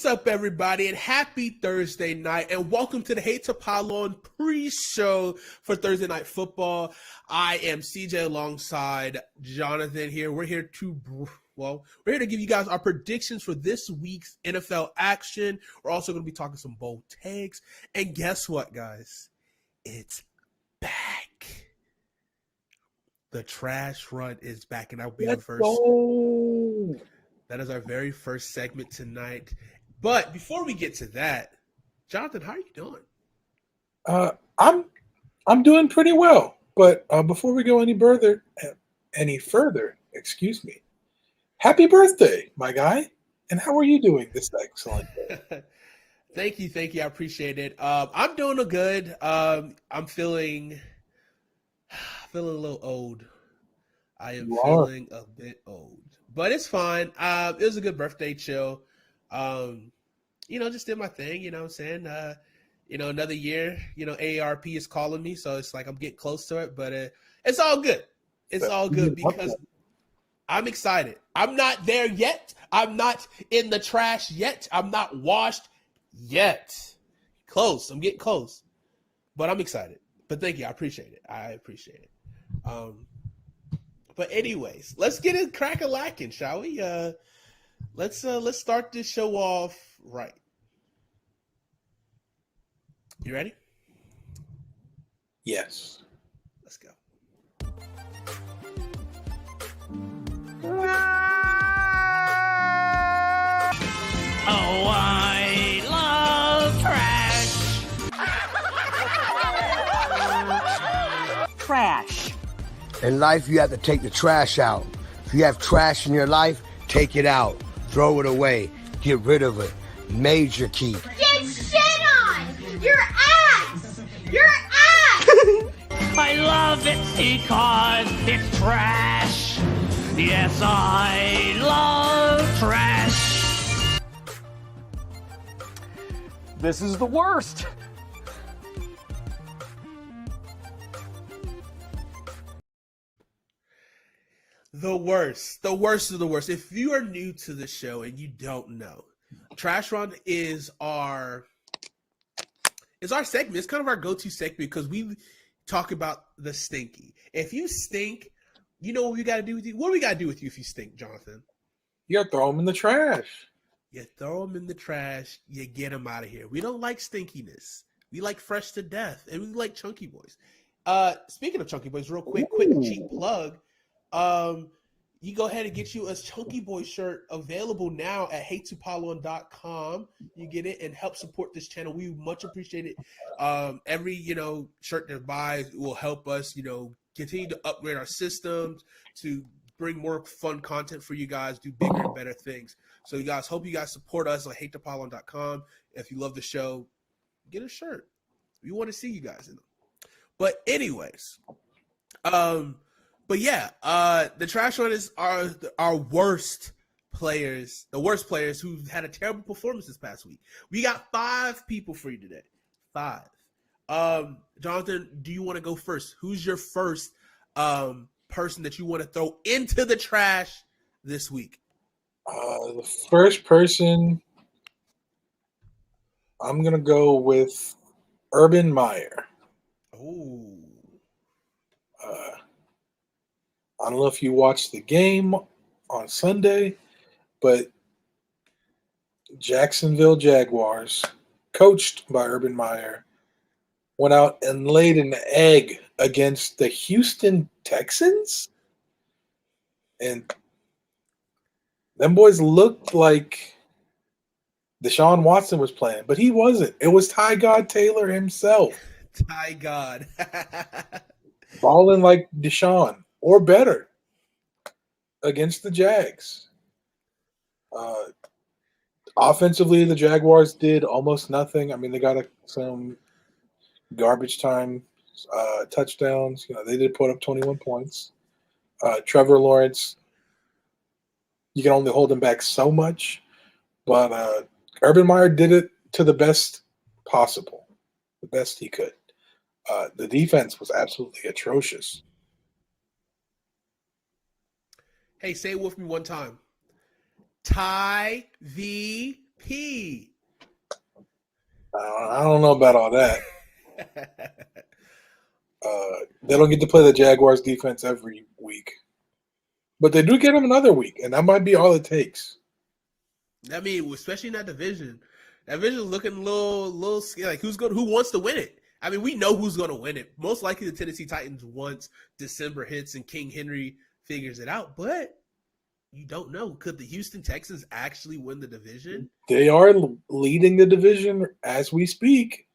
up, everybody, and happy Thursday night, and welcome to the Hate2Pylon pre-show for Thursday Night Football. I am CJ alongside Jonathan here. We're here to give you guys our predictions for this week's NFL action. We're also going to be talking some bold takes, and guess what, guys? It's back. The trash run is back, and I'll be on first. That is our very first segment tonight. But before we get to that, Jonathan, how are you doing? I'm doing pretty well. But before we go any further, happy birthday, my guy. And how are you doing this excellent day? Thank you. I appreciate it. I'm doing good. I'm feeling a little old. I am feeling a bit old. But it's fine. It was a good birthday chill. Just did my thing, you know what I'm saying? Another year, AARP is calling me, so it's like I'm getting close to it, but it's all good. It's all good because I'm excited. I'm not there yet. I'm not in the trash yet. I'm not washed yet. Close. I'm getting close. But I'm excited. But thank you. I appreciate it. But anyways, let's get it crack-a-lacking, shall we? Let's start this show off right. You ready? Yes. Let's go. Oh, I love trash. Trash. In life, you have to take the trash out. If you have trash in your life, take it out. Throw it away. Get rid of it. Major key. Get shit on! Your ass! Your ass! I love it because it's trash. Yes, I love trash. This is the worst. The worst of the worst. If you are new to the show and you don't know, Trash Run is our segment. It's kind of our go-to segment because we talk about the stinky. If you stink, you know what we got to do with you? What do we got to do with you if you stink, Jonathan? You gotta throw them in the trash. You throw them in the trash. You get them out of here. We don't like stinkiness. We like fresh to death, and we like chunky boys. Speaking of chunky boys, real quick cheap plug. You go ahead and get you a Chunky Boy shirt available now at Hate2Pylon.com. You get it and help support this channel. We much appreciate it. Every, shirt that buys will help us, continue to upgrade our systems, to bring more fun content for you guys, do bigger and better things. So you guys, hope you guys support us on Hate2Pylon.com. If you love the show, get a shirt. We want to see you guys in them. But anyways, But yeah, the trash run is our worst players, the worst players who had a terrible performance this past week. We got 5 people for you today. 5. Jonathan, do you want to go first? Who's your first person that you want to throw into the trash this week? The first person, I'm going to go with Urban Meyer. Oh. I don't know if you watched the game on Sunday, but Jacksonville Jaguars, coached by Urban Meyer, went out and laid an egg against the Houston Texans. And them boys looked like Deshaun Watson was playing, but he wasn't. It was Ty God Taylor himself. Ty God. Balling like Deshaun. Or better against the Jags. Offensively, the Jaguars did almost nothing. I mean, they got some garbage time touchdowns. They did put up 21 points. Trevor Lawrence, you can only hold him back so much. But Urban Meyer did it to the best possible, the best he could. The defense was absolutely atrocious. Hey, say it with me one time. Ty V P. I don't know about all that. They don't get to play the Jaguars defense every week, but they do get them another week, and that might be all it takes. I mean, especially in that division. That division is looking a little like who wants to win it? I mean, we know who's going to win it. Most likely the Tennessee Titans once December hits and King Henry figures it out, but you don't know. Could the Houston Texans actually win the division? They are leading the division as we speak.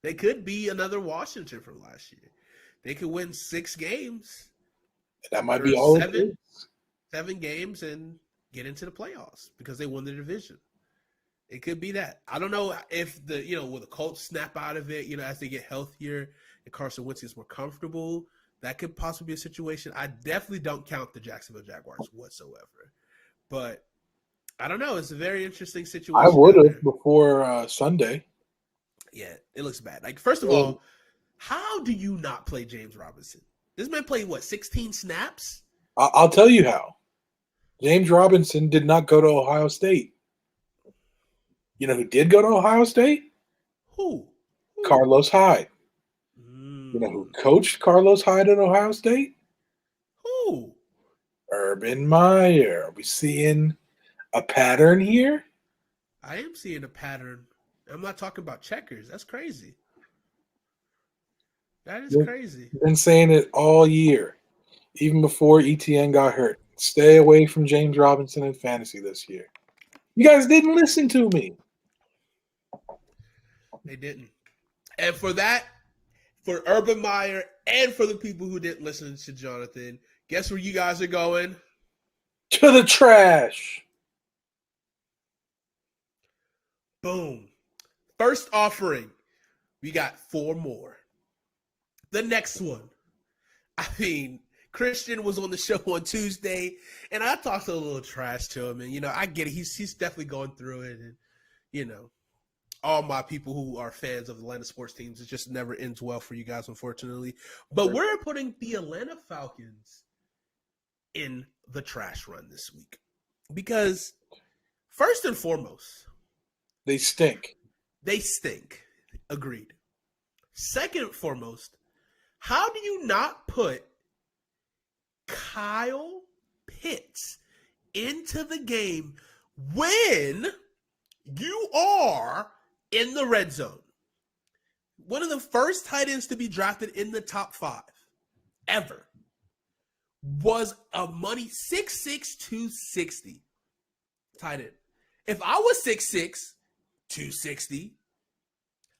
They could be another Washington from last year. They could win 6 games. That might be all seven games and get into the playoffs because they won the division. It could be that. I don't know if will the Colts snap out of it, as they get healthier and Carson Wentz is more comfortable. That could possibly be a situation. I definitely don't count the Jacksonville Jaguars whatsoever. But I don't know. It's a very interesting situation. I would have before Sunday. Yeah, it looks bad. Like, first of all, how do you not play James Robinson? This man played, 16 snaps? I'll tell you how. James Robinson did not go to Ohio State. You know who did go to Ohio State? Who? Carlos Hyde. You know who coached Carlos Hyde at Ohio State? Who? Urban Meyer. Are we seeing a pattern here? I am seeing a pattern. I'm not talking about checkers. That's crazy. That is crazy. Been saying it all year, even before ETN got hurt. Stay away from James Robinson in fantasy this year. You guys didn't listen to me. They didn't. And for that, for Urban Meyer and for the people who didn't listen to Jonathan, guess where you guys are going? To the trash. Boom. First offering. We got 4 more. The next one. I mean, Christian was on the show on Tuesday, and I talked a little trash to him. And, I get it. He's definitely going through it. And, all my people who are fans of Atlanta sports teams, it just never ends well for you guys, unfortunately. But we're putting the Atlanta Falcons in the trash run this week. Because, first and foremost, they stink. They stink. Agreed. Second and foremost, how do you not put Kyle Pitts into the game when you are in the red zone? One of the first tight ends to be drafted in the top 5 ever was a money 6'6", 260 tight end. If I was 6'6", 260,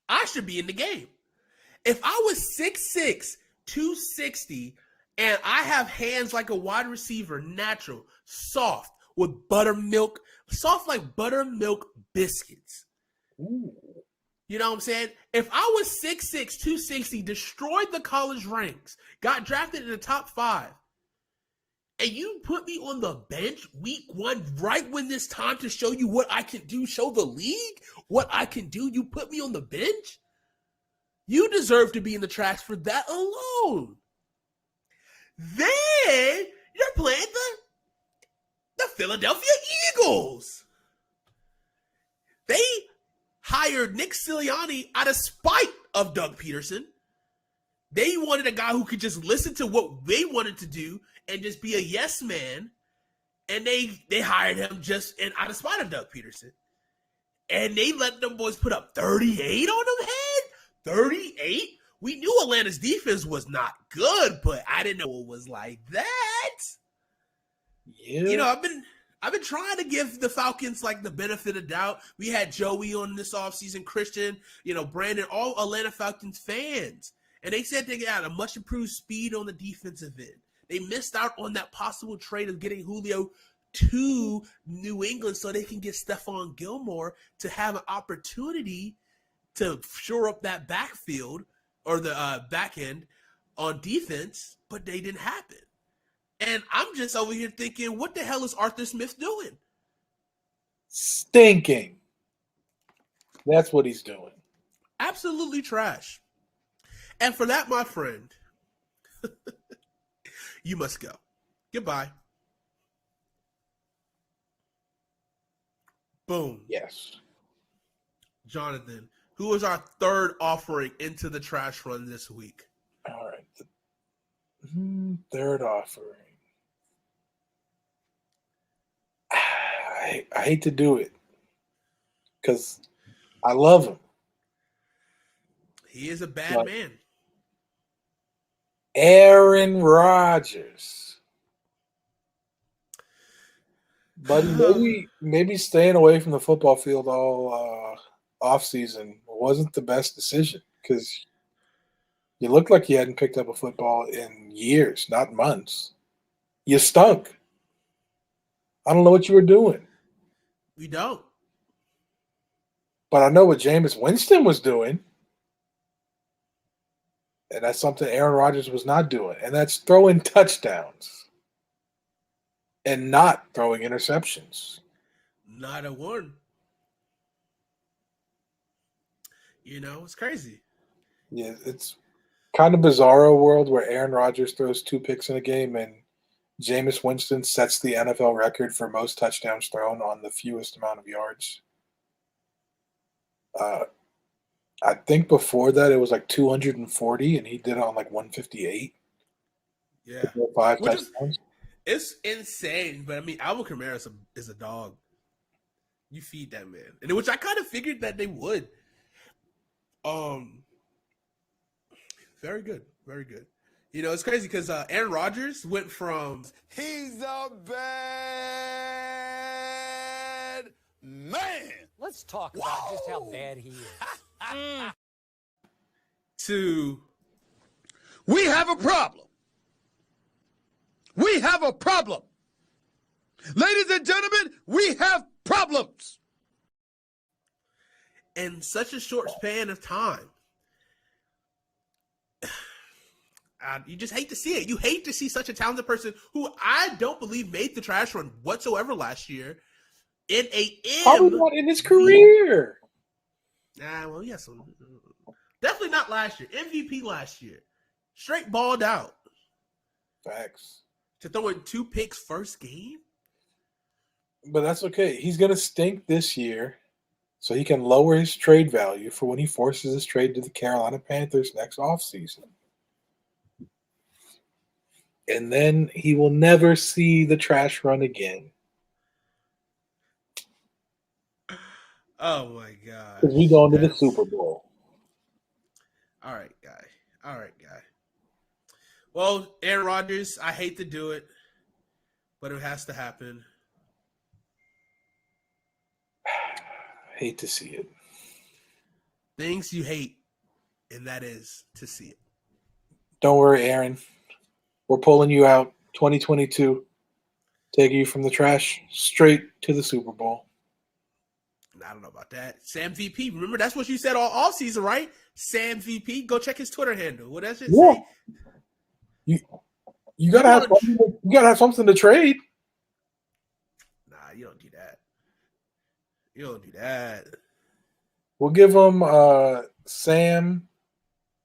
I should be in the game. If I was 6'6", 260, and I have hands like a wide receiver, natural, soft, with buttermilk, soft like buttermilk biscuits. Ooh. You know what I'm saying? If I was 6'6", 260, destroyed the college ranks, got drafted in the top 5, and you put me on the bench week 1, right when it's time to show you what I can do, show the league what I can do, you put me on the bench? You deserve to be in the trash for that alone. Then you're playing the Philadelphia Eagles. They hired Nick Sirianni out of spite of Doug Peterson. They wanted a guy who could just listen to what they wanted to do and just be a yes man. And they hired him just out of spite of Doug Peterson. And they let them boys put up 38 on them head. 38? We knew Atlanta's defense was not good, but I didn't know it was like that. Yeah. I've been trying to give the Falcons like the benefit of doubt. We had Joey on this offseason, Christian, Brandon, all Atlanta Falcons fans. And they said they got a much improved speed on the defensive end. They missed out on that possible trade of getting Julio to New England so they can get Stephon Gilmore to have an opportunity to shore up that backfield or the back end on defense, but they didn't happen. And I'm just over here thinking, what the hell is Arthur Smith doing? Stinking. That's what he's doing. Absolutely trash. And for that, my friend, you must go. Goodbye. Boom. Yes. Jonathan, who is our third offering into the trash run this week? All right. Third offering. I hate to do it because I love him. He is a bad But man. Aaron Rodgers. Buddy, maybe staying away from the football field all off season wasn't the best decision because you looked like you hadn't picked up a football in years, not months. You stunk. I don't know what you were doing, We don't. but I know what Jameis Winston was doing, and that's something Aaron Rodgers was not doing, and that's throwing touchdowns and not throwing interceptions. Not a one. You know, it's crazy. Yeah, it's kind of bizarro world where Aaron Rodgers throws 2 picks in a game and Jameis Winston sets the NFL record for most touchdowns thrown on the fewest amount of yards. I think before that it was like 240, and he did it on like 158. Yeah. 5 Which is, touchdowns. it's insane, but I mean, Alvin Kamara is a dog. You feed that man, and which I kind of figured that they would. Very good, very good. You know, it's crazy because Aaron Rodgers went from He's a bad man. Let's talk about just how bad he is. to We have a problem. We have a problem. Ladies and gentlemen, we have problems. in such a short span of time. You just hate to see it. You hate to see such a talented person who I don't believe made the trash run whatsoever last year in a Probably not in his career. Well, yes, definitely not last year. MVP last year, straight balled out Facts. to throw in 2 picks first game. But that's okay. He's going to stink this year so he can lower his trade value for when he forces his trade to the Carolina Panthers next offseason. And then he will never see the trash run again. Oh my god! Because we go into the Super Bowl. All right, guy. All right, guy. Well, Aaron Rodgers, I hate to do it, but it has to happen. I hate to see it. Things you hate, and that is to see it. Don't worry, Aaron. We're pulling you out 2022, taking you from the trash straight to the Super Bowl. I don't know about that. Sam VP. Remember, that's what you said all season, right? Sam VP. Go check his Twitter handle. What does it say? You gotta have something, you gotta have something to trade. Nah, you don't do that. You don't do that. We'll give them Sam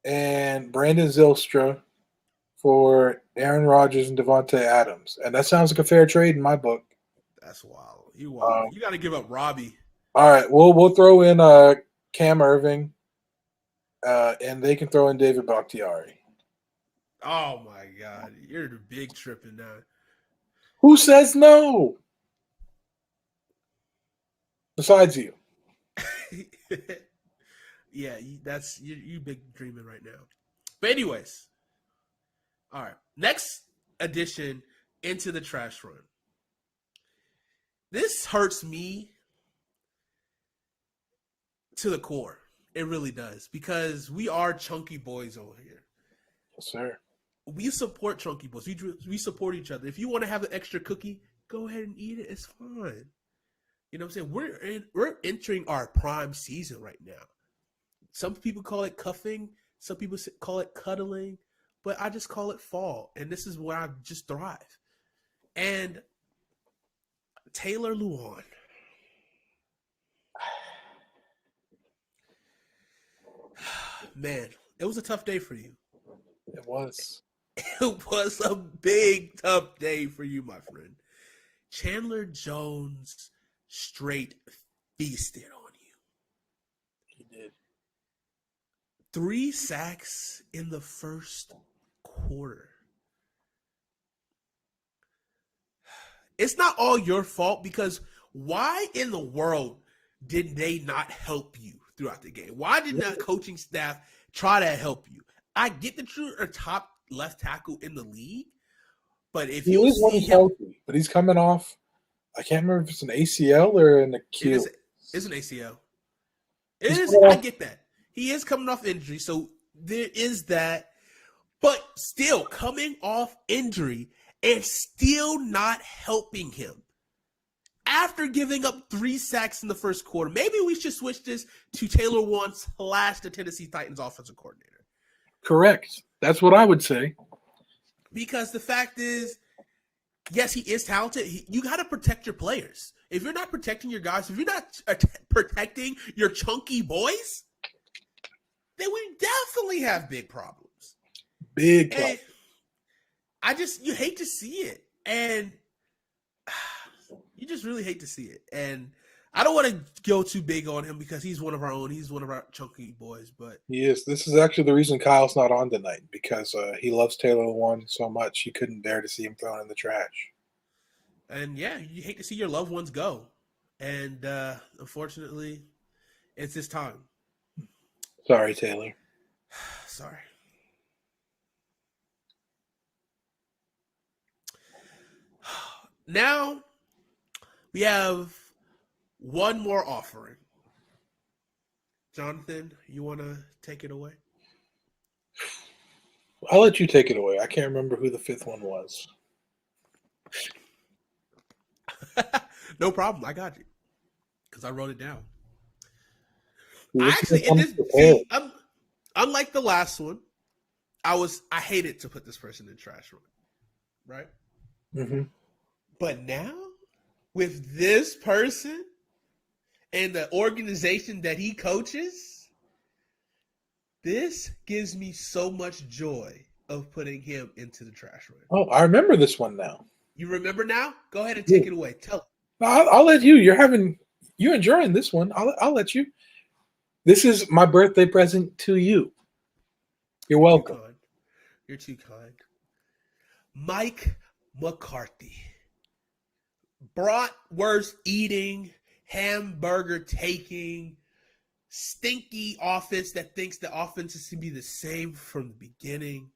and Brandon Zylstra for Aaron Rodgers and Devontae Adams, and that sounds like a fair trade in my book. That's wild. You wild. You got to give up Robbie. All right, we'll throw in Cam Irving, and they can throw in David Bakhtiari. Oh my God, you're the big tripping now. Who says no? Besides you. Yeah, that's you big dreaming right now. But anyways, all right. Next addition into the trash run. This hurts me to the core. It really does, because we are chunky boys over here. Yes, sir. We support chunky boys. We support each other. If you want to have an extra cookie, go ahead and eat it. It's fine. You know what I'm saying? We're entering our prime season right now. Some people call it cuffing. Some people call it cuddling. But I just call it fall. And this is where I just thrive. And Taylor Lewan. Man, it was a tough day for you. It was. It was a big, tough day for you, my friend. Chandler Jones straight feasted on you. He did. 3 sacks in the first quarter. It's not all your fault because why in the world did they not help you throughout the game? Why did the coaching staff try to help you? I get that you're a top left tackle in the league, but if He you is when see he's him, healthy, but he's coming off. I can't remember if it's an ACL or an Achilles. it's an ACL. It He's is. coming I off- get that. He is coming off injury, so there is that. But still, coming off injury and still not helping him. After giving up 3 sacks in the first quarter, maybe we should switch this to Taylor Warren / the Tennessee Titans offensive coordinator. Correct. That's what I would say. Because the fact is, yes, he is talented. You got to protect your players. If you're not protecting your guys, if you're not protecting your chunky boys, then we definitely have big problems. Big problem. And you hate to see it. And you just really hate to see it. And I don't want to go too big on him because he's one of our own. He's one of our chunky boys. But He is. This is actually the reason Kyle's not on tonight because he loves Taylor Warren so much he couldn't bear to see him thrown in the trash. And yeah, you hate to see your loved ones go. And unfortunately, it's this time. Sorry, Taylor. Sorry. Now we have one more offering. Jonathan, you want to take it away? I'll let you take it away. I can't remember who the 5th one was. No problem. I got you. Because I wrote it down. This Unlike the last one, I hated to put this person in trash room. Right? Mm-hmm. But now, with this person and the organization that he coaches, this gives me so much joy of putting him into the trash room. Oh, I remember this one now. You remember now? Go ahead and take it away. Tell him. I'll let you. You're enjoying this one. I'll let you. This is my birthday present to you. You're welcome. You're too kind. Mike McCarthy. Bratwurst eating, hamburger taking, stinky offense that thinks the offense is to be the same from the beginning.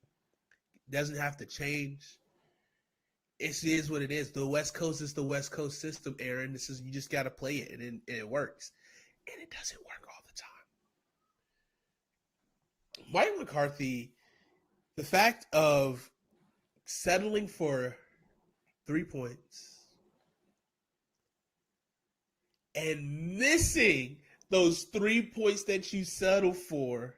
Doesn't have to change. It is what it is. The West Coast is the West Coast system, Aaron. You just got to play it, and it works. And it doesn't work all the time. Mike McCarthy, the fact of settling for 3 points and missing those 3 points that you settle for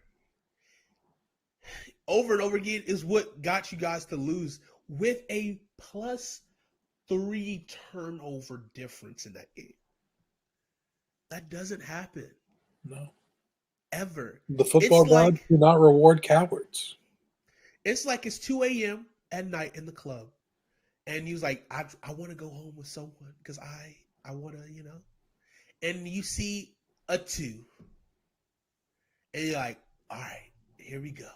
over and over again is what got you guys to lose with a +3 turnover difference in that game. That doesn't happen. No. Ever. The football gods do not reward cowards. It's like it's 2 a.m. at night in the club. And he was like, I want to go home with someone because I want to, And you see a 2. And you're like, all right, here we go.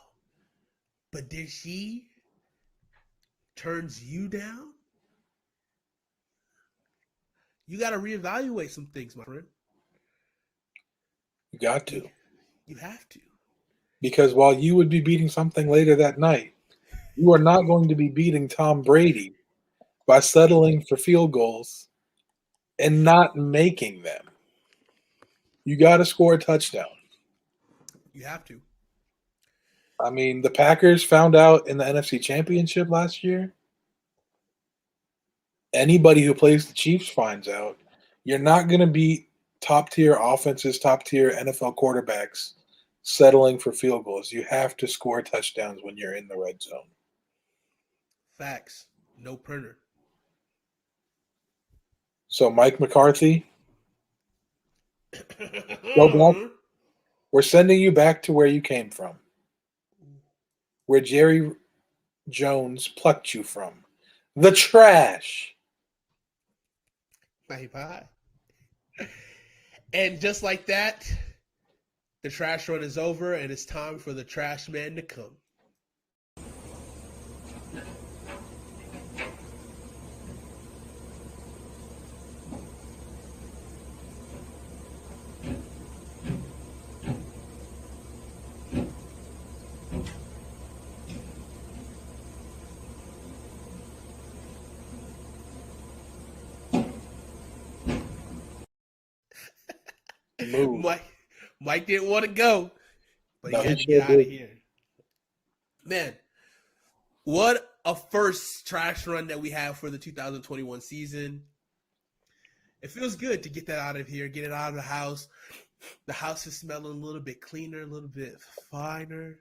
But then she turns you down. You got to reevaluate some things, my friend. You got to. You have to. Because while you would be beating something later that night, you are not going to be beating Tom Brady by settling for field goals and not making them. You got to score a touchdown. You have to. I mean, the Packers found out in the NFC Championship last year. Anybody who plays the Chiefs finds out. You're not going to beat top-tier offenses, top-tier NFL quarterbacks settling for field goals. You have to score touchdowns when you're in the red zone. Facts. No printer. So, Mike McCarthy, go back. We're sending you back to where you came from, where Jerry Jones plucked you from. The trash. Bye-bye. And just like that, the trash run is over, and it's time for the trash man to come. Move. Mike didn't want to go, but No, he had he to get sure out of did. here. Man, what a first trash run that we have for the 2021 season. It feels good to get that out of here, get it out of the house. The house is smelling a little bit cleaner, a little bit finer.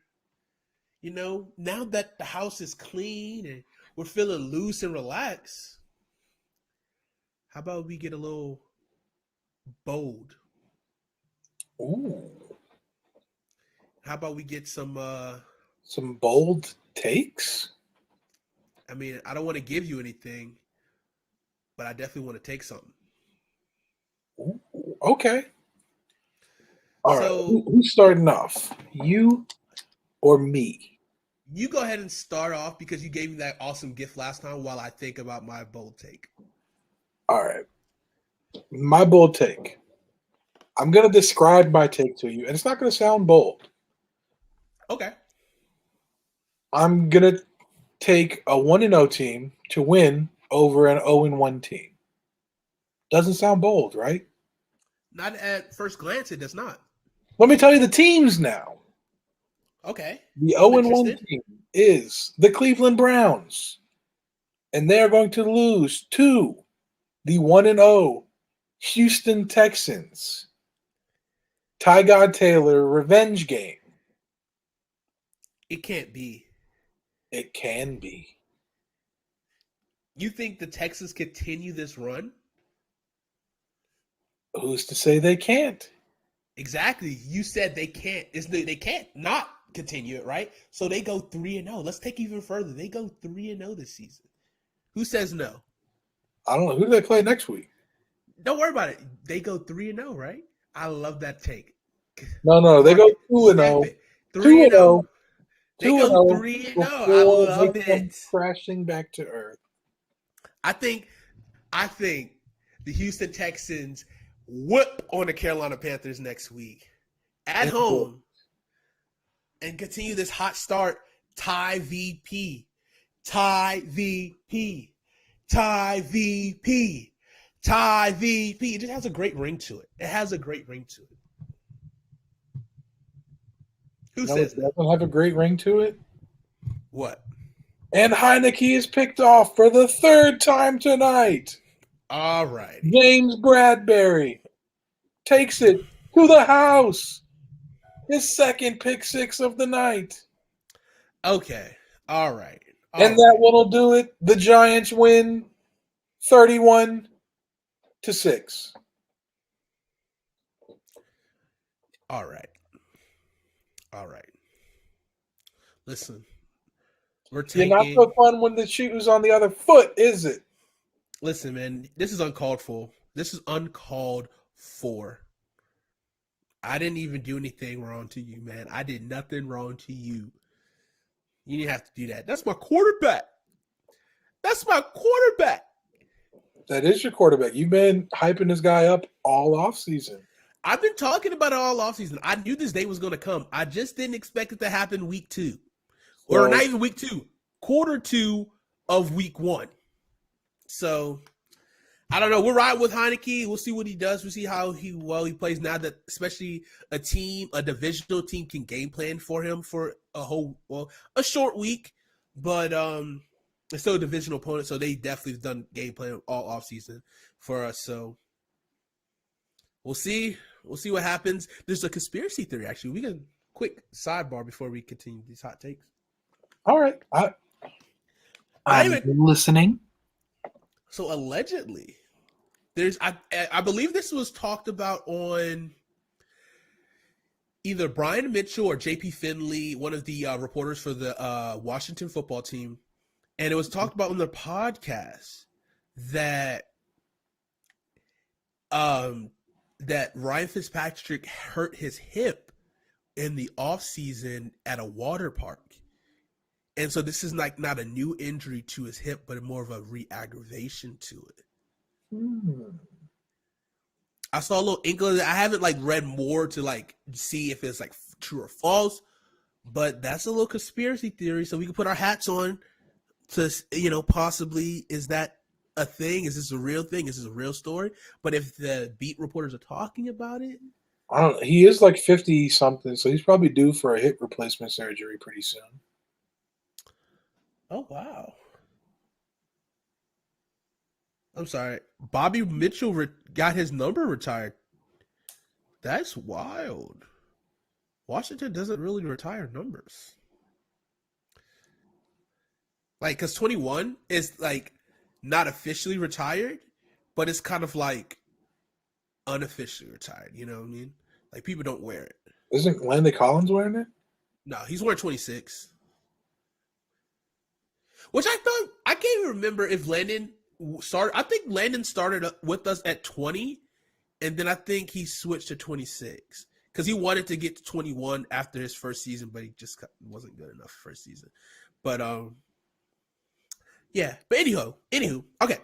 You know, now that the house is clean and we're feeling loose and relaxed, how about we get a little bold? Ooh, How about we get some some bold takes. I mean, I don't want to give you anything, but I definitely want to take something. Ooh, okay. All right. So Who's starting off? You or me? you go ahead and start off because you gave me that awesome gift last time while I think about my bold take. All right. My bold take. I'm going to describe my take to you, and it's not going to sound bold. Okay. I'm going to take a 1-0 team to win over an 0-1 team. Doesn't sound bold, right? Not at first glance, it does not. Let me tell you the teams now. Okay. The I'm 0-1 interested. team is the Cleveland Browns, and they are going to lose to the 1-0 Houston Texans. Ty God Taylor revenge game. It can't be. It can be. You think the Texans continue this run? Who's to say they can't? Exactly. You said they can't. They can't not continue it, right? So they go 3-0. Let's take even further. They go 3-0 this season. Who says no? I don't know. Who do they play next week? Don't worry about it. They go 3-0, right? I love that take. No. They go Snap 2-0. it. 3-0. 2-0. They go 2-0 3-0. I before love they come it. crashing back to earth. I think the Houston Texans whip on the Carolina Panthers next week at home and continue this hot start. Ty VP. Ty VP. Ty VP. Ty VP. It just has a great ring to it. It has a great ring to it. Who No, says it that? doesn't have a great ring to it. What? And Heineke is picked off for the third time tonight. All right. James Bradbury takes it to the house. His second pick six of the night. Okay. All right. And that one'll do it. The Giants win 31-6. All right. All right. Listen, we're You're taking. not so fun when the shoe's on the other foot, is it? Listen, man, this is uncalled for. This is uncalled for. I didn't even do anything wrong to you, man. I did nothing wrong to you. You didn't have to do that. That's my quarterback. That's my quarterback. That is your quarterback. You've been hyping this guy up all offseason. I've been talking about it all offseason. I knew this day was going to come. I just didn't expect it to happen week 2. Or not even week 2. Quarter 2 of week 1. So, I don't know. We're riding with Heineke. We'll see what he does. We'll see how he plays now that especially a divisional team can game plan for him for a short week. But it's still a divisional opponent, so they definitely have done game plan all offseason for us. So, we'll see. We'll see what happens. There's a conspiracy theory, actually. We can quick sidebar before we continue these hot takes. All right. I'm listening. So allegedly, I believe this was talked about on either Brian Mitchell or JP Finley, one of the reporters for the Washington football team, and it was talked about on their podcast that that Ryan Fitzpatrick hurt his hip in the offseason at a water park. And so this is like not a new injury to his hip, but more of a re-aggravation to it. I saw a little inkling. I haven't like read more to like see if it's like true or false, but that's a little conspiracy theory. So we can put our hats on to, possibly, is that a thing? Is this a real thing? Is this a real story? But if the beat reporters are talking about it, I don't know. He is like 50 something, so he's probably due for a hip replacement surgery pretty soon. oh wow. I'm sorry. Bobby Mitchell got his number retired. That's wild. Washington doesn't really retire numbers. Like, because 21 is, like, not officially retired, but it's kind of, like, unofficially retired. You know what I mean? Like, people don't wear it. Isn't Landon Collins wearing it? No, he's wearing 26. Which I can't even remember if Landon started. I think Landon started with us at 20, and then I think he switched to 26 because he wanted to get to 21 after his first season, but he just wasn't good enough first season. But yeah. But anywho, okay.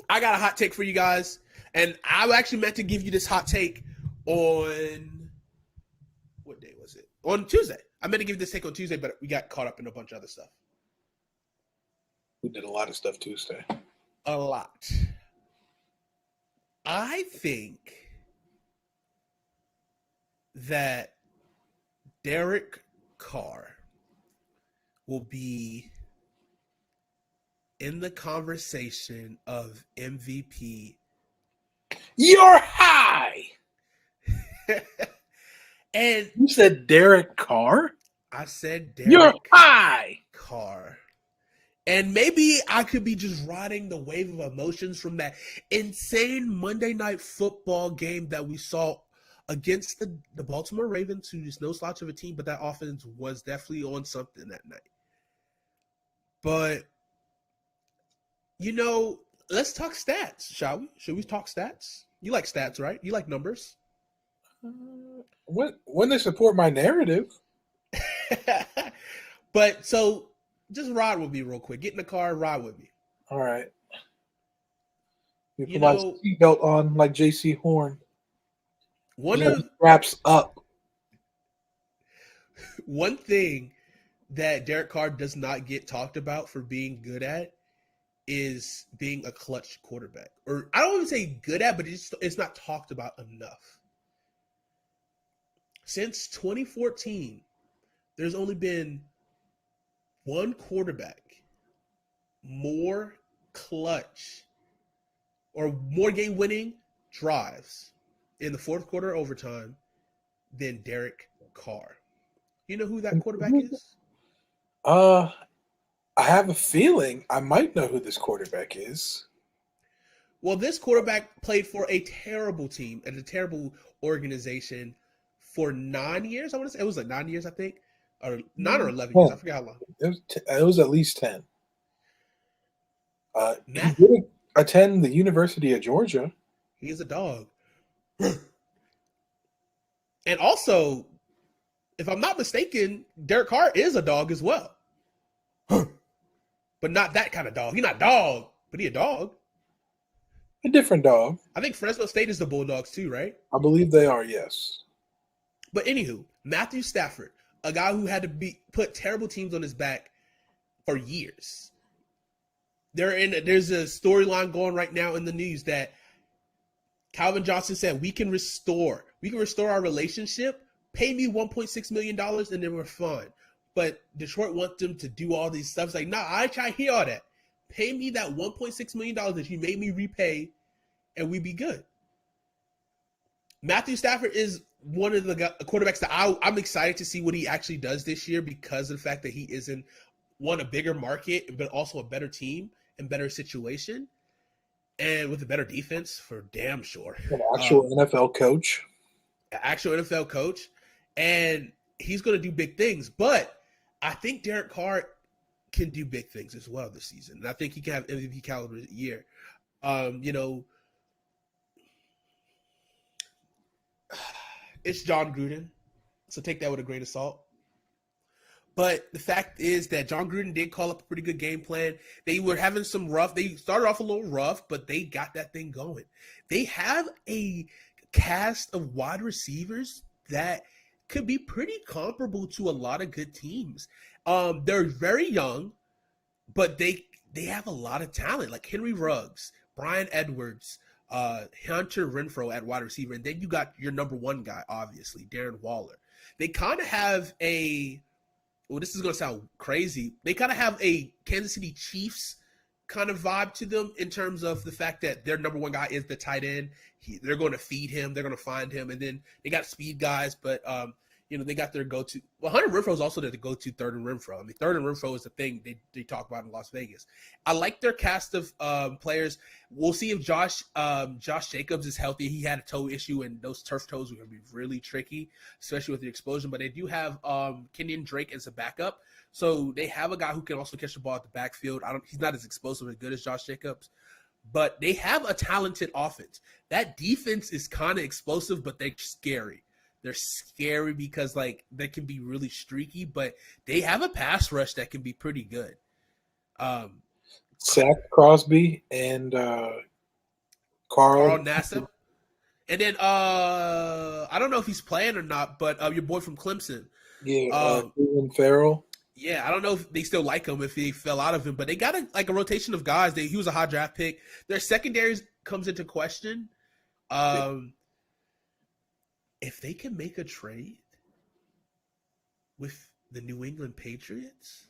I got a hot take for you guys, and I actually meant to give you this hot take on what day was it? On Tuesday. I meant to give you this take on Tuesday, but we got caught up in a bunch of other stuff. We did a lot of stuff Tuesday. A lot. I think that Derek Carr will be in the conversation of MVP. You're high! And You said Derek Carr? I said Derek You're high! Carr. And maybe I could be just riding the wave of emotions from that insane Monday Night Football game that we saw against the Baltimore Ravens, who is no slouch of a team, but that offense was definitely on something that night. But, let's talk stats, shall we? Should we talk stats? You like stats, right? You like numbers? When they support my narrative. But, so, just ride with me real quick. Get in the car and ride with me. All right. You put my seatbelt on like J.C. Horn. Wraps up. One thing that Derek Carr does not get talked about for being good at is being a clutch quarterback. Or I don't even say good at, but it's not talked about enough. Since 2014, there's only been one quarterback more clutch or more game-winning drives in the fourth quarter overtime than Derek Carr. You know who that quarterback is? I have a feeling I might know who this quarterback is. Well, this quarterback played for a terrible team and a terrible organization for 9 years. I want to say it was like 9 years, I think, or 9 or 11 years. I forgot how long. It was at least 10. He did attend the University of Georgia. He is a dog. And also, if I'm not mistaken, Derek Carr is a dog as well. But not that kind of dog. He's not dog, but he a dog. A different dog. I think Fresno State is the Bulldogs too, right? I believe they are, yes. But anywho, Matthew Stafford, a guy who had to put terrible teams on his back for years. There's a storyline going right now in the news that Calvin Johnson said, we can restore our relationship. Pay me $1.6 million and then we're fine. But Detroit wants them to do all these stuff. It's like, nah, I try to hear all that. Pay me that $1.6 million that you made me repay and we be good. Matthew Stafford is one of the quarterbacks that I'm excited to see what he actually does this year because of the fact that he is in a bigger market, but also a better team and better situation. And with a better defense for damn sure. An actual NFL coach. Actual NFL coach. And he's going to do big things. But I think Derek Carr can do big things as well this season. And I think he can have MVP caliber year. it's John Gruden, so take that with a grain of salt. But the fact is that John Gruden did call up a pretty good game plan. They were having some rough. They started off a little rough, but they got that thing going. They have a cast of wide receivers that could be pretty comparable to a lot of good teams. They're very young, but they have a lot of talent, like Henry Ruggs, Brian Edwards, Hunter Renfrow at wide receiver, and then you got your number one guy, obviously, Darren Waller. They kind of have well, this is going to sound crazy. They kind of have a Kansas City Chiefs kind of vibe to them in terms of the fact that their number one guy is the tight end. They're going to feed him. They're going to find him. And then they got speed guys, but, they got their go-to. Well, Hunter Renfrow is also the go-to third and Renfrow. I mean, third and Renfrow is the thing they talk about in Las Vegas. I like their cast of players. We'll see if Josh Jacobs is healthy. He had a toe issue, and those turf toes are going to be really tricky, especially with the explosion. But they do have Kenyon Drake as a backup. So they have a guy who can also catch the ball at the backfield. He's not as explosive and good as Josh Jacobs, but they have a talented offense. That defense is kind of explosive, but they're scary. They're scary because, they can be really streaky, but they have a pass rush that can be pretty good. Zach Crosby and Carl Nassib. And then I don't know if he's playing or not, but your boy from Clemson. Yeah, Cleveland Farrell. Yeah, I don't know if they still like him, if he fell out of him, but they got a rotation of guys. He was a high draft pick. Their secondaries comes into question. If they can make a trade with the New England Patriots,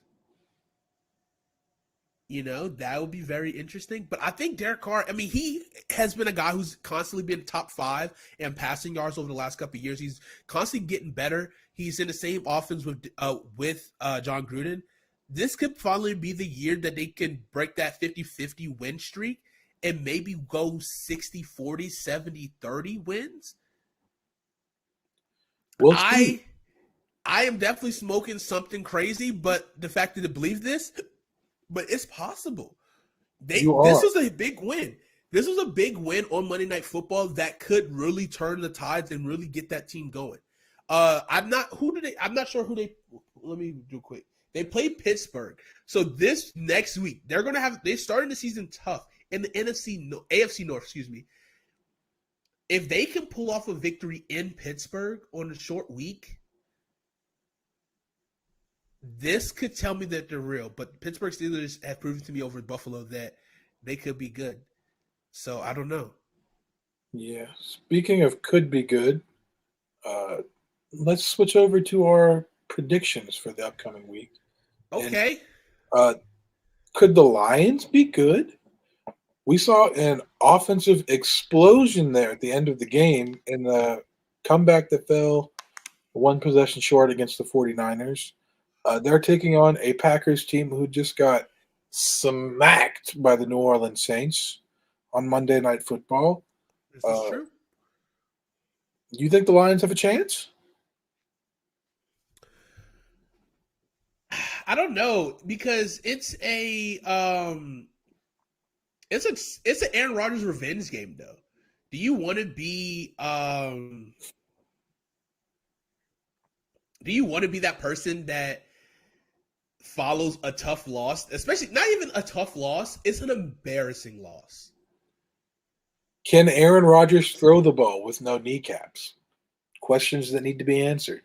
that would be very interesting. But I think Derek Carr, he has been a guy who's constantly been top 5 in passing yards over the last couple of years. He's constantly getting better. He's in the same offense with John Gruden. This could finally be the year that they can break that 50-50 win streak and maybe go 60-40, 70-30 wins. We'll I am definitely smoking something crazy, but the fact that to believe this, but it's possible. This was a big win. This was a big win on Monday Night Football that could really turn the tides and really get that team going. I'm not sure who they. Let me do quick. They play Pittsburgh, so this next week they're starting the season tough in the AFC North. Excuse me. If they can pull off a victory in Pittsburgh on a short week, this could tell me that they're real. But Pittsburgh Steelers have proven to me over Buffalo that they could be good. So I don't know. Yeah. Speaking of could be good, let's switch over to our predictions for the upcoming week. Okay. And, could the Lions be good? We saw an offensive explosion there at the end of the game in the comeback that fell one possession short against the 49ers. They're taking on a Packers team who just got smacked by the New Orleans Saints on Monday Night Football. This is true. You think the Lions have a chance? I don't know, because it's an Aaron Rodgers revenge game, though. Do you want to be that person that follows a tough loss, especially not even a tough loss, it's an embarrassing loss? Can Aaron Rodgers throw the ball with no kneecaps? Questions that need to be answered.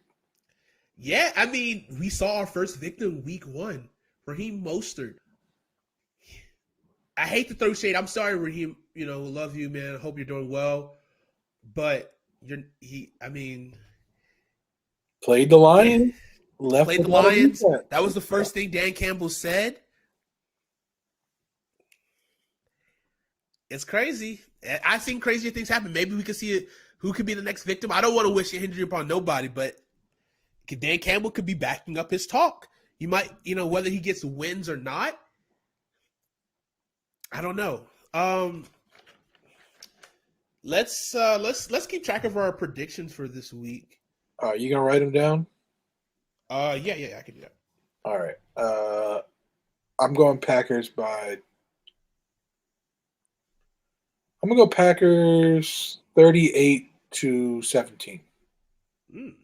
Yeah, we saw our first victim week 1, Raheem Mostert. I hate to throw shade. I'm sorry, Raheem. Love you, man. I hope you're doing well. But played the Lions. Played the Lions. That was the first thing Dan Campbell said. It's crazy. I've seen crazier things happen. Maybe we could see it. Who could be the next victim? I don't want to wish an injury upon nobody, but Dan Campbell could be backing up his talk. You might, whether he gets wins or not, I don't know. Let's keep track of our predictions for this week. You gonna write them down? Yeah, I can do that. All right. I'm going Packers by. I'm gonna go Packers 38-17. Mm.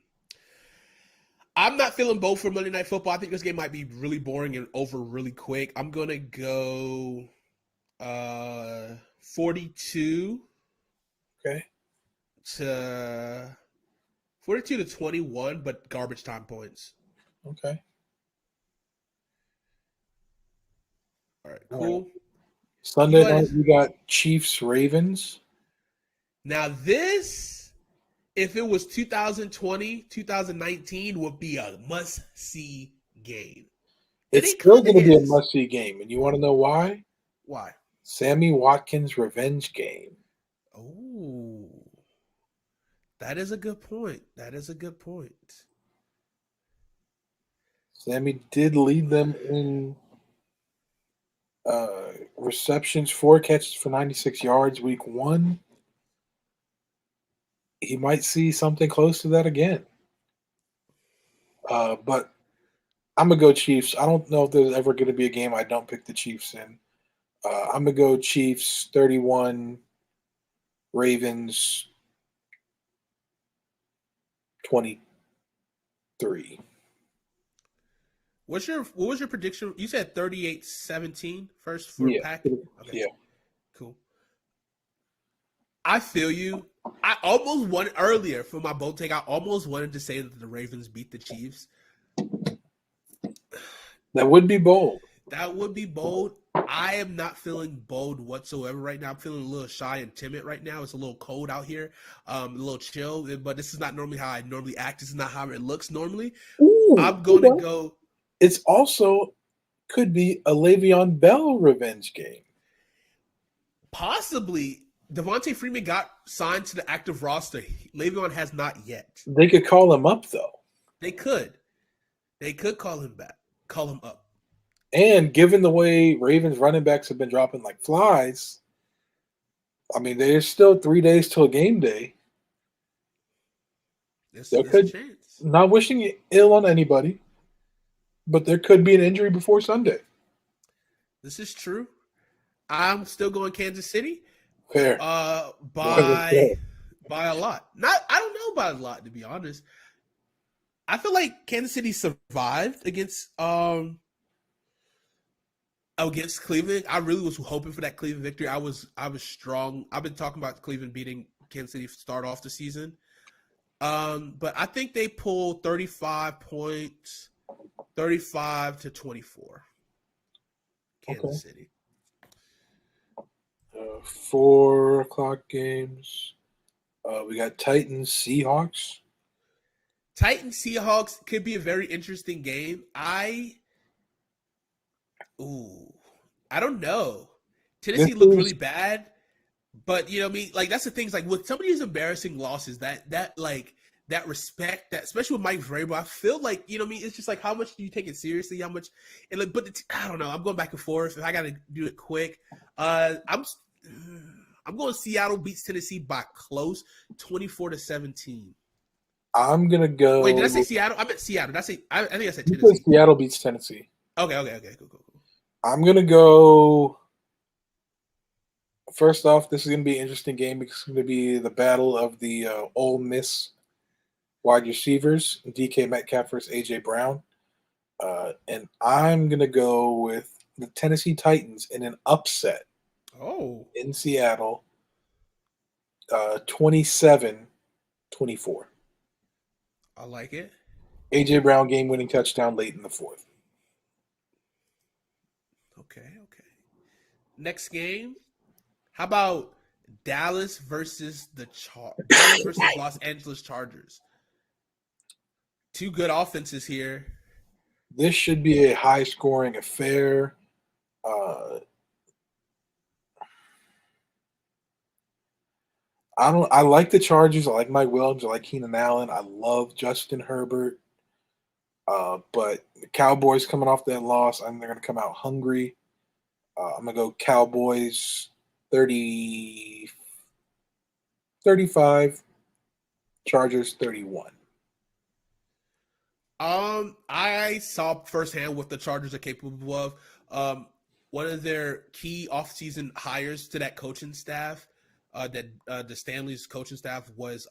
I'm not feeling both for Monday Night Football. I think this game might be really boring and over really quick. I'm gonna go 42 Okay. to 42 to 21, but garbage time points. Okay. All right, All cool. right. Sunday go ahead. night, we got Chiefs Ravens. Now this, if it was 2020, 2019, would be a must-see game. It's it still going to be a is. must-see game, and you want to know why? Why? Sammy Watkins' revenge game. Oh, that is a good point. That is a good point. Sammy did lead them in receptions, 4 catches for 96 yards week 1. He might see something close to that again. But I'm going to go Chiefs. I don't know if there's ever going to be a game I don't pick the Chiefs in. I'm going to go Chiefs 31, Ravens 23. What was your prediction? You said 38-17 first for Yeah. Pack? Okay. Yeah. Cool. I feel you. I almost wanted earlier for my bold take. I almost wanted to say that the Ravens beat the Chiefs. That would be bold. That would be bold. I am not feeling bold whatsoever right now. I'm feeling a little shy and timid right now. It's a little cold out here, a little chill. But this is not normally how I normally act. This is not how it looks normally. Ooh, I'm going to go. It's also could be a Le'Veon Bell revenge game. Possibly. Devontae Freeman got signed to the active roster. Le'Veon has not yet. They could call him up though. They could call him back, call him up. And given the way Ravens running backs have been dropping like flies, I mean, there's still 3 days till game day. There's a chance. Not wishing ill on anybody, but there could be an injury before Sunday. This is true. I'm still going Kansas City. Fair. By a lot. I don't know about a lot, to be honest. I feel like Kansas City survived against Cleveland. I really was hoping for that Cleveland victory. I was strong. I've been talking about Cleveland beating Kansas City to start off the season. But I think they pulled 35 points, 35 to 24. Kansas City. 4 o'clock games. We got Titans, Seahawks. Titans, Seahawks could be a very interesting game. I don't know. Tennessee looked really bad, but you know what I mean? Like that's the things like with some of these embarrassing losses that respect that especially with Mike Vrabel, I feel like, you know what I mean, it's just like how much do you take it seriously? How much and like I don't know. I'm going back and forth. If I gotta do it quick. I'm going Seattle beats Tennessee by close, 24-17. I'm gonna go. Wait, did I say Seattle? I meant Seattle. Did I say? I think I said You Tennessee. said Seattle beats Tennessee. Okay. Cool. I'm gonna go. First off, this is gonna be an interesting game because it's gonna be the battle of the Ole Miss wide receivers, DK Metcalf versus AJ Brown, and I'm gonna go with the Tennessee Titans in an upset. In Seattle, 27-24. I like it. AJ Brown game-winning touchdown late in the 4th. Okay. Next game, how about Dallas versus Los Angeles Chargers? 2 good offenses here. This should be a high-scoring affair. I like the Chargers. I like Mike Williams. I like Keenan Allen. I love Justin Herbert. But the Cowboys coming off that loss, I think they're going to come out hungry. I'm going to go Cowboys 35, Chargers 31. I saw firsthand what the Chargers are capable of. One of their key offseason hires to that coaching staff, the Stanley's coaching staff was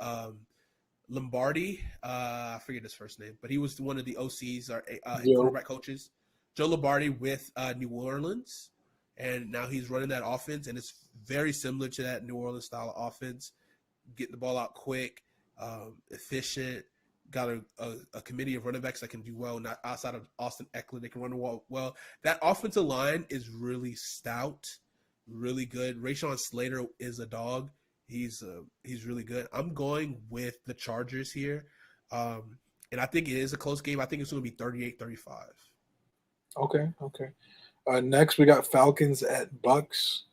Lombardi. I forget his first name, but he was one of the OCs or Joe. quarterback coaches. Joe Lombardi with New Orleans, and now he's running that offense, and it's very similar to that New Orleans style of offense. Getting the ball out quick, efficient. Got a committee of running backs that can do well. Not outside of Austin Eckler, they can run the ball well. That offensive line is really stout, really good. Rashawn Slater is a dog. He's really good. I'm going with the Chargers here, and I think it is a close game. I think it's going to be 38-35. Okay. Next, we got Falcons at Bucks.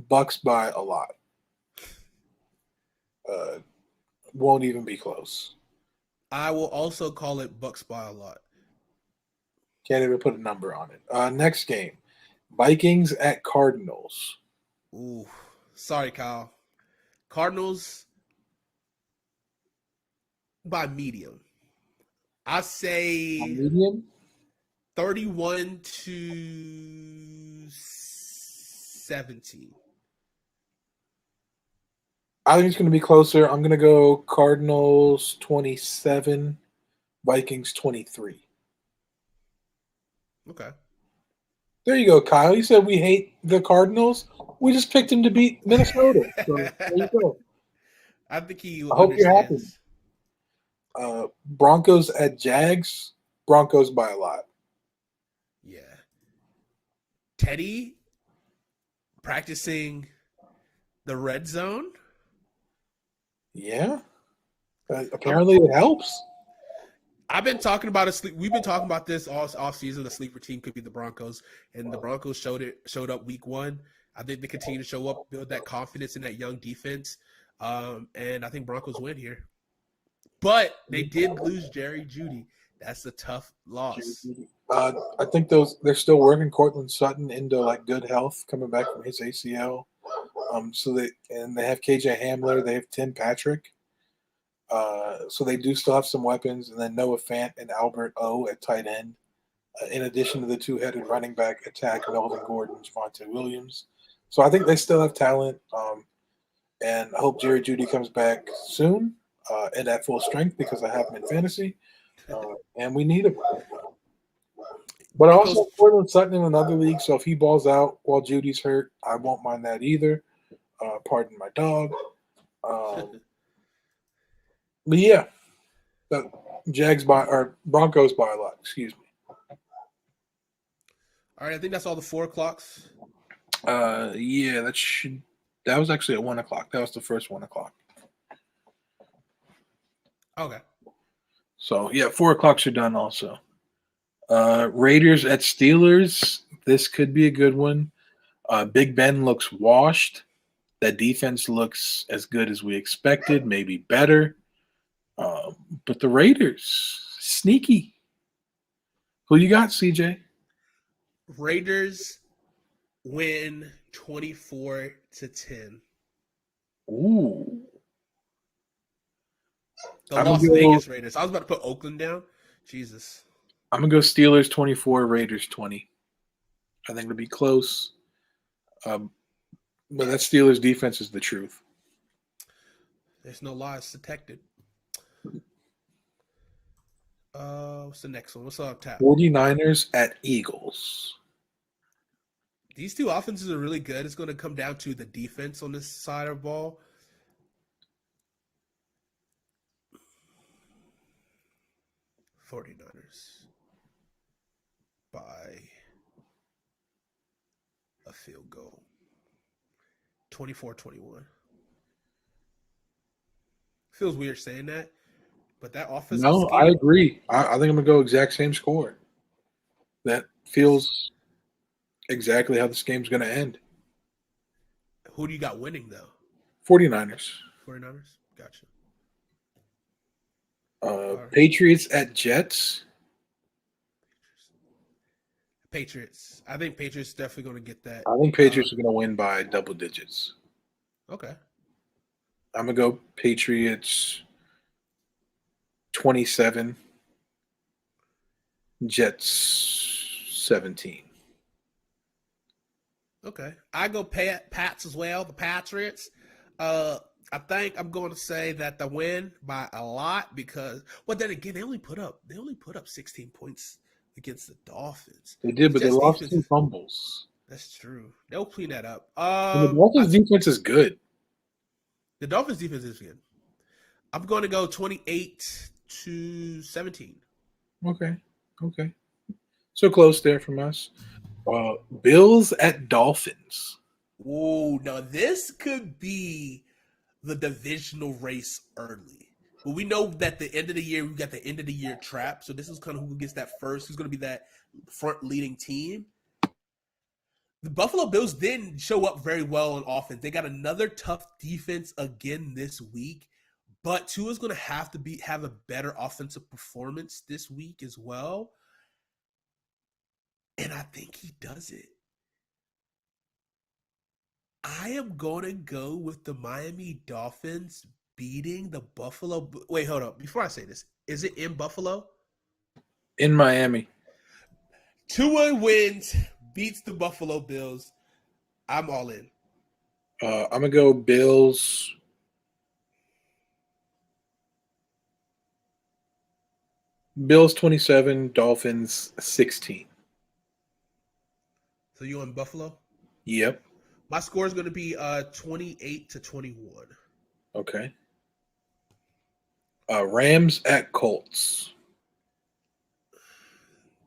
Bucks by a lot. Won't even be close. I will also call it Bucks by a lot. Can't even put a number on it. Next game, Vikings at Cardinals. Ooh, sorry, Kyle. Cardinals by medium. I say Medium? 31-17. I think it's going to be closer. I'm going to go Cardinals 27, Vikings 23. Okay. There you go, Kyle. You said we hate the Cardinals. We just picked him to beat Minnesota. So there you go. I think he I hope you're happy. understands. Broncos at Jags. Broncos by a lot. Yeah. Teddy practicing the red zone. Yeah. Apparently it helps. I've been talking about we've been talking about this all offseason. The sleeper team could be the Broncos, and the Broncos showed up week one. I think they continue to show up, build that confidence in that young defense, and I think Broncos win here. But they did lose Jerry Jeudy. That's a tough loss. I think they're still working Cortland Sutton into like good health, coming back from his ACL. So they have KJ Hamler, they have Tim Patrick. So they do still have some weapons, and then Noah Fant and Albert O at tight end, in addition to the two-headed running back attack, Melvin Gordon, Javonte Williams. So I think they still have talent, and I hope Jerry Jeudy comes back soon and at full strength because I have him in fantasy, and we need him. But I also have Cortland Sutton in another league, so if he balls out while Judy's hurt, I won't mind that either. Pardon my dog. But yeah, Broncos by a lot. Excuse me. All right, I think that's all the 4 o'clocks. Yeah, that was actually at 1 o'clock. That was the first 1 o'clock. Okay. So yeah, 4 o'clocks are done also. Raiders at Steelers. This could be a good one. Big Ben looks washed. That defense looks as good as we expected, maybe better. But the Raiders, sneaky. Who you got, CJ? Raiders win 24-10. Ooh. The Las Vegas Raiders. I was about to put Oakland down. Jesus. I'm going to go Steelers 24, Raiders 20. I think it'll be close. But that Steelers defense is the truth. There's no lies detected. What's the next one? What's up, Tap? 49ers at Eagles. These two offenses are really good. It's going to come down to the defense on this side of the ball. '49ers by a field goal. 24-21. Feels weird saying that, but that offense. No, I agree. I think I'm going to go exact same score. That feels exactly how this game's going to end. Who do you got winning, though? 49ers. 49ers? Gotcha. Right. Patriots at Jets. Patriots. I think Patriots definitely going to get that. I think Patriots are going to win by double digits. Okay. I'm going to go Patriots 27, Jets 17. Okay. I go Pats as well, the Patriots. I think I'm going to say that the win by a lot because, well, then again, they only put up 16 points against the Dolphins. They did, The but they Jets lost defense, 2 fumbles. that's true. They'll clean that up. And the Dolphins' defense is good. The Dolphins defense is good. I'm going to go 28-17. Okay. So close there from us. Bills at Dolphins. Whoa, now this could be the divisional race early. But we know that the end of the year, we got the end of the year trap. So this is kind of who gets that first, who's going to be that front leading team. The Buffalo Bills didn't show up very well on offense. They got another tough defense again this week. But Tua's going to have a better offensive performance this week as well. And I think he does it. I am going to go with the Miami Dolphins beating the Buffalo. Wait, hold up. Before I say this, is it in Buffalo? In Miami. Tua wins, beats the Buffalo Bills. I'm all in. I'm going to go Bills. Bills 27, Dolphins 16. So you in Buffalo? Yep. My score is going to be 28-21. Okay. Rams at Colts.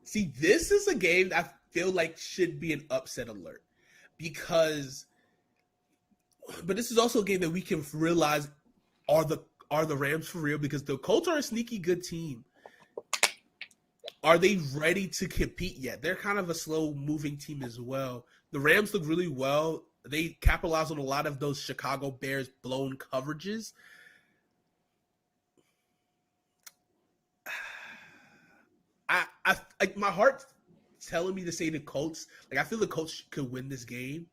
See, this is a game I feel like should be an upset alert because, but this is also a game that we can realize are the Rams for real because the Colts are a sneaky good team. Are they ready to compete yet? They're kind of a slow-moving team as well. The Rams look really well. They capitalize on a lot of those Chicago Bears blown coverages. I like my heart's telling me to say the Colts. Like I feel the Colts could win this game,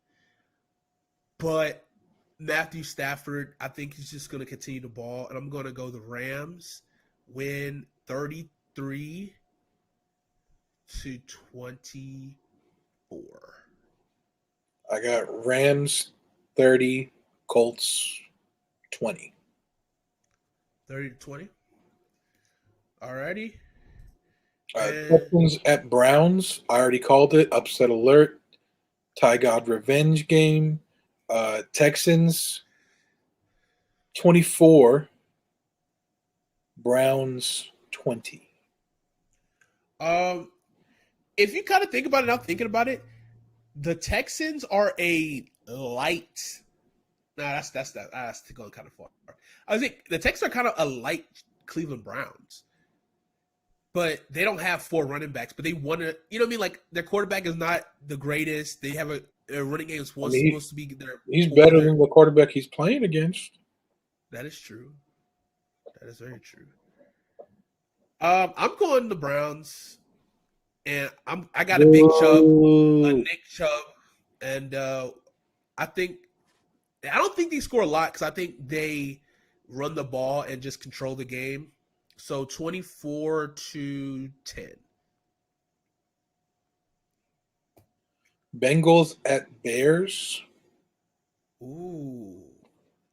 but Matthew Stafford, I think he's just going to continue the ball, and I'm going to go the Rams win 33-24. I got Rams 30, Colts 20. 30-20. Alrighty. Texans at Browns. I already called it. Upset alert. Ty God revenge game. Texans 24. Browns 20. If you kind of think about it, I'm thinking about it. The Texans are a light. Nah, that's going kind of far. I think the Texans are kind of a light Cleveland Browns, but they don't have 4 running backs. But they want to, you know what I mean? Like their quarterback is not the greatest. They have a running game is supposed to be their. He's better than the quarterback he's playing against. That is true. That is very true. I'm going the Browns, and I got a big Nick Chubb, and I don't think they score a lot because I think they run the ball and just control the game. So 24-10. Bengals at Bears. Ooh,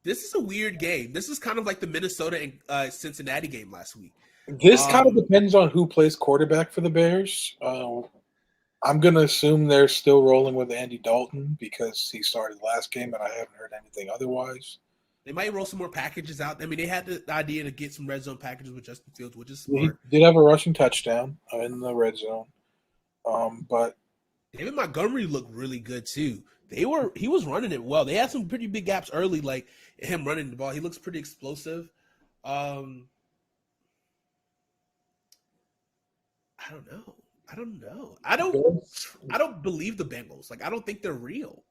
this is a weird game. This is kind of like the Minnesota and Cincinnati game last week. This kind of depends on who plays quarterback for the Bears. I'm going to assume they're still rolling with Andy Dalton because he started last game and I haven't heard anything otherwise. They might roll some more packages out. I mean, they had the idea to get some red zone packages with Justin Fields, which is smart. He did have a rushing touchdown in the red zone. But David Montgomery looked really good too. He was running it well. They had some pretty big gaps early, like him running the ball. He looks pretty explosive. I don't know. I don't believe the Bengals. Like I don't think they're real.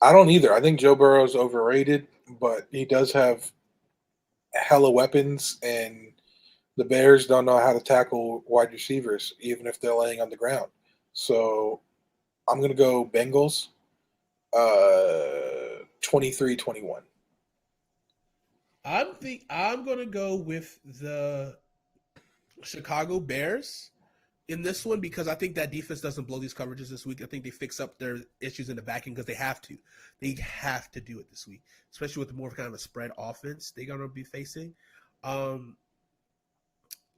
I don't either. I think Joe Burrow's overrated, but he does have hella weapons, and the Bears don't know how to tackle wide receivers, even if they're laying on the ground. So I'm going to go Bengals 23-21. I'm going to go with the Chicago Bears in this one because I think that defense doesn't blow these coverages this week. I think they fix up their issues in the back end because they have to. They have to do it this week, especially with more of kind of a spread offense they're going to be facing.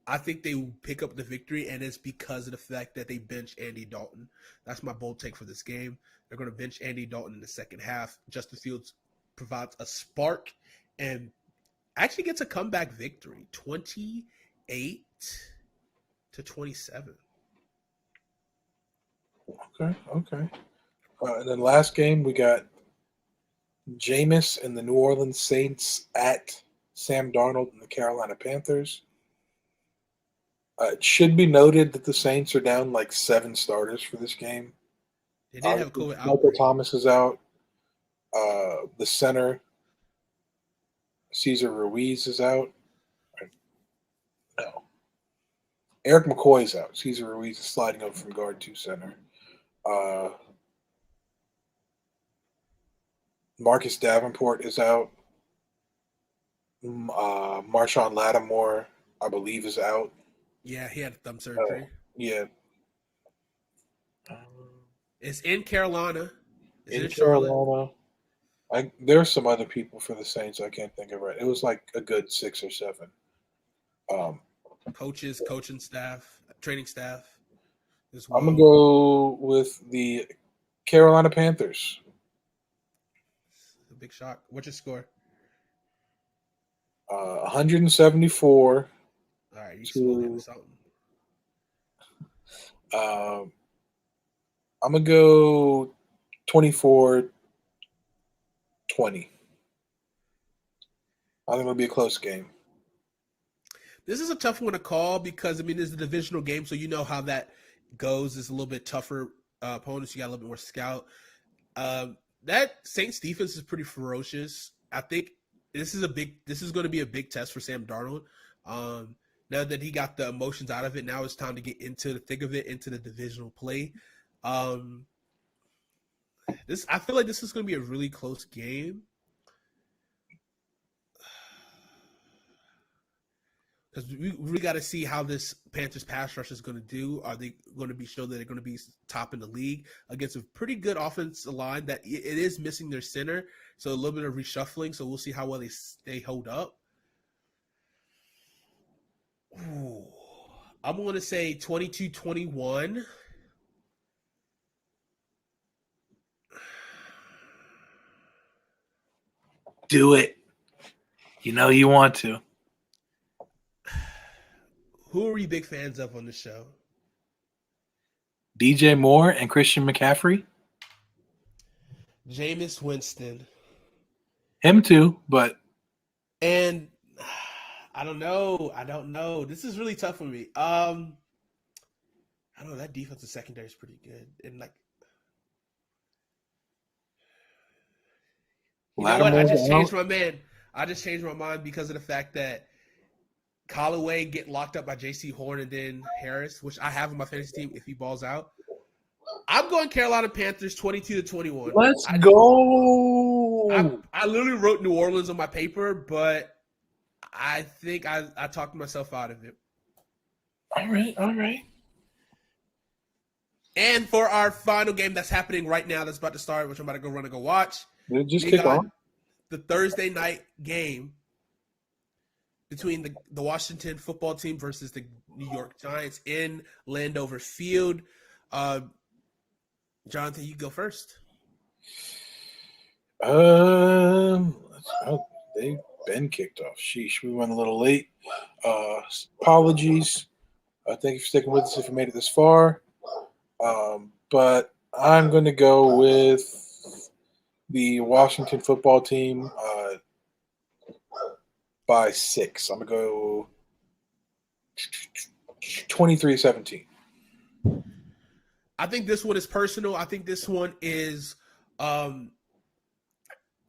I think they will pick up the victory, and it's because of the fact that they bench Andy Dalton. That's my bold take for this game. They're going to bench Andy Dalton in the second half. Justin Fields provides a spark and actually gets a comeback victory, 28-27. Okay. And then last game, we got Jameis and the New Orleans Saints at Sam Darnold and the Carolina Panthers. It should be noted that the Saints are down like 7 starters for this game. They did have COVID Michael outbreak. Thomas is out. The center, Cesar Ruiz, is out. No. Eric McCoy is out. Cesar Ruiz is sliding over from guard to center. Marcus Davenport is out. Marshawn Lattimore, I believe, is out. Yeah, he had thumb surgery. Yeah. It's in Carolina. It's In in Charlotte. Carolina. There's some other people for the Saints I can't think of right. It was like a good 6 or 7. Coaches, coaching staff, training staff as I'm well. going to go with the Carolina Panthers. A big shock. What's your score? 174. All right, you slow him to- something. I'm going to go 24-20. I think it'll be a close game. This is a tough one to call because, I mean, this is a divisional game, so you know how that goes. It's a little bit tougher opponents. You got a little bit more scout. That Saints defense is pretty ferocious. I think this is going to be a big test for Sam Darnold. Now that he got the emotions out of it, now it's time to get into the thick of it, into the divisional play. I feel like this is going to be a really close game. Because we got to see how this Panthers pass rush is going to do. Are they going to be show that they're going to be top in the league against a pretty good offensive line that it is missing their center? So a little bit of reshuffling. So we'll see how well they hold up. Ooh, I'm going to say 22-21. Do it. You know you want to. Who are you big fans of on the show? DJ Moore and Christian McCaffrey. Jameis Winston. Him too, but And I don't know. This is really tough for me. I don't know. That defensive secondary is pretty good. And like, you know what? I just changed my mind because of the fact that Callaway get locked up by J.C. Horn and then Harris, which I have on my fantasy team if he balls out. I'm going Carolina Panthers 22-21. let's go. I literally wrote New Orleans on my paper, but I think I talked myself out of it. All right. And for our final game that's happening right now, that's about to start, which I'm about to go run and go watch. Just we kick got off. the Thursday night game between the Washington football team versus the New York Giants in Landover Field. Jonathan, you go first. They've been kicked off. Sheesh, we went a little late. Apologies. Thank you for sticking with us if you made it this far. But I'm going to go with the Washington football team by 6. I'm going to go 23-17. I think this one is personal. I think this one is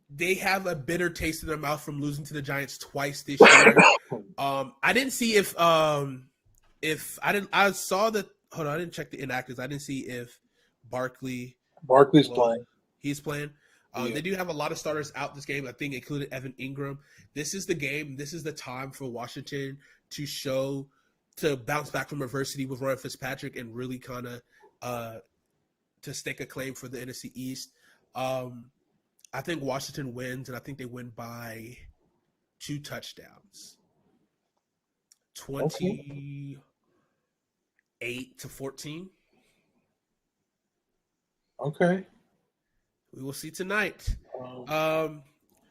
they have a bitter taste in their mouth from losing to the Giants twice this year. I didn't see if I saw that. Hold on, I didn't check the inactives. I didn't see if Barkley's playing. He's playing. They do have a lot of starters out this game. I think included Evan Ingram. This is the game. This is the time for Washington to show to bounce back from adversity with Ryan Fitzpatrick and really kind of to stake a claim for the NFC East. I think Washington wins, and I think they win by 2 touchdowns. 28-14. Okay. We will see tonight.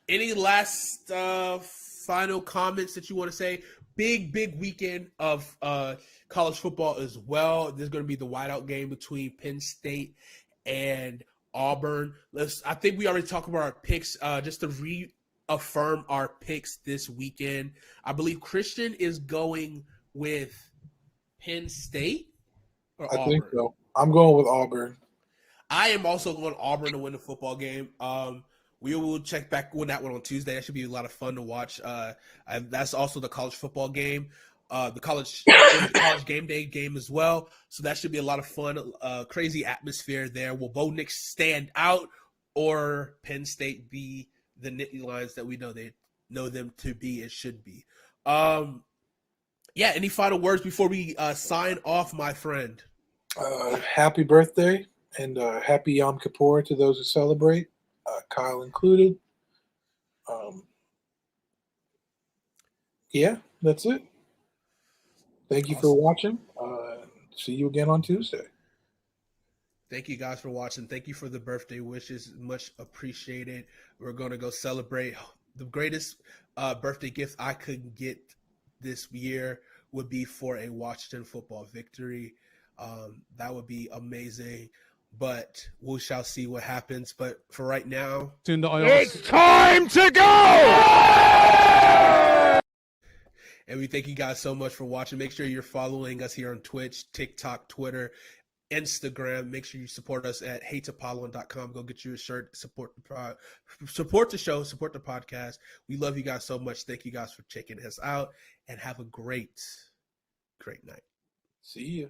Any last final comments that you want to say? Big weekend of college football as well. There's going to be the whiteout game between Penn State and Auburn. I think we already talked about our picks. Just to reaffirm our picks this weekend, I believe Christian is going with Penn State or Auburn. I think so. I'm going with Auburn. I am also going Auburn to win the football game. We will check back on that one on Tuesday. That should be a lot of fun to watch. That's also the college football game, the college game day game as well. So that should be a lot of fun. Crazy atmosphere there. Will Bo Nix stand out, or Penn State be the Nittany Lions that we know them to be and should be? Any final words before we sign off, my friend? Happy birthday and happy Yom Kippur to those who celebrate. Kyle included. That's it. Thank you for watching. See you again on Tuesday. Thank you guys for watching. Thank you for the birthday wishes. Much appreciated. We're going to go celebrate. The greatest birthday gift I could get this year would be for a Washington football victory. That would be amazing. But we shall see what happens. But for right now, It's time to go! And we thank you guys so much for watching. Make sure you're following us here on Twitch, TikTok, Twitter, Instagram. Make sure you support us at Hate2Pylon.com. Go get you a shirt. Support the show. Support the podcast. We love you guys so much. Thank you guys for checking us out. And have a great night. See ya.